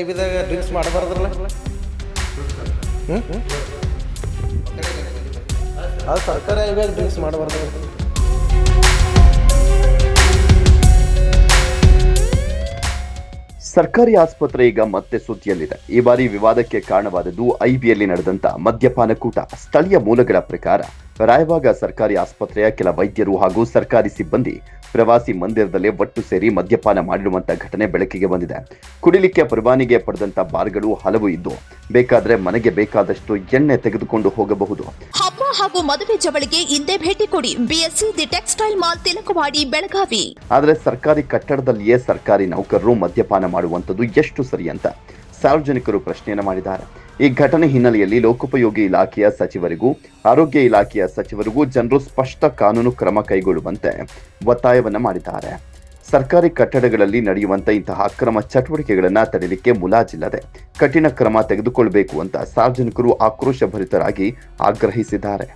ಇದಾಗ ಡ್ರಿಂಕ್ಸ್ ಮಾಡಬಾರ್ದ್ರಲ್ಲ. ಅದು ಸರ್ಕಾರ ಇವಾಗ ಡ್ರಿಂಕ್ಸ್ ಮಾಡಬಾರ್ದು. ಸರ್ಕಾರಿ ಆಸ್ಪತ್ರೆ ಈಗ ಮತ್ತೆ ಸುದ್ದಿಯಲ್ಲಿದೆ. ಈ ಬಾರಿ ವಿವಾದಕ್ಕೆ ಕಾರಣವಾದದ್ದು ಐಬಿಯಲ್ಲಿ ನಡೆದಂತ ಮದ್ಯಪಾನ ಕೂಟ. ಸ್ಥಳೀಯ ಮೂಲಗಳ ಪ್ರಕಾರ ರಾಯಬಾಗ ಸರ್ಕಾರಿ ಆಸ್ಪತ್ರೆಯ ಕೆಲ ವೈದ್ಯರು ಹಾಗೂ ಸರ್ಕಾರಿ ಸಿಬ್ಬಂದಿ ಪ್ರವಾಸಿ ಮಂದಿರದಲ್ಲೇ ಒಟ್ಟು ಸೇರಿ ಮದ್ಯಪಾನ ಮಾಡಿರುವಂತಹ ಘಟನೆ ಬೆಳಕಿಗೆ ಬಂದಿದೆ. ಕುಡಿಲಿಕ್ಕೆ ಪರವಾನಗಿ ಪಡೆದಂತ ಬಾರ್ಗಳು ಹಲವು ಇದ್ದು, ಬೇಕಾದ್ರೆ ಮನೆಗೆ ಬೇಕಾದಷ್ಟು ಎಣ್ಣೆ ತೆಗೆದುಕೊಂಡು ಹೋಗಬಹುದು. ಹಬ್ಬ ಹಾಗೂ ಮದುವೆ ಜವಳಿಗೆ ಹಿಂದೆ ಭೇಟಿ ಕೊಡಿ. B S C the textile mall, Tilakwadi, Belagavi. ಆದರೆ ಸರ್ಕಾರಿ ಕಟ್ಟಡದಲ್ಲಿಯೇ ಸರ್ಕಾರಿ ನೌಕರರು ಮದ್ಯಪಾನ ಮಾಡುವಂಥದ್ದು ಎಷ್ಟು ಸರಿ ಅಂತ ಸಾರ್ವಜನಿಕರು ಪ್ರಶ್ನೆಯನ್ನು ಮಾಡಿದ್ದಾರೆ. ಈ ಘಟನೆ ಹಿನ್ನೆಲೆಯಲ್ಲಿ ಲೋಕೋಪಯೋಗಿ ಇಲಾಖೆಯ ಸಚಿವರಿಗೂ ಆರೋಗ್ಯ ಇಲಾಖೆಯ ಸಚಿವರಿಗೂ ಜನರು ಸ್ಪಷ್ಟ ಕಾನೂನು ಕ್ರಮ ಕೈಗೊಳ್ಳುವಂತೆ ಒತ್ತಾಯವನ್ನ ಮಾಡಿದ್ದಾರೆ. ಸರ್ಕಾರಿ ಕಟ್ಟಡಗಳಲ್ಲಿ ನಡೆಯುವಂತ ಇಂತಹ ಅಕ್ರಮ ಚಟುವಟಿಕೆಗಳನ್ನ ತಡೆಯಲಿಕ್ಕೆ ಮುಲಾಜಿಲ್ಲದೆ ಕಠಿಣ ಕ್ರಮ ತೆಗೆದುಕೊಳ್ಳಬೇಕು ಅಂತ ಸಾರ್ವಜನಿಕರು ಆಕ್ರೋಶ ಭರಿತರಾಗಿ ಆಗ್ರಹಿಸಿದ್ದಾರೆ.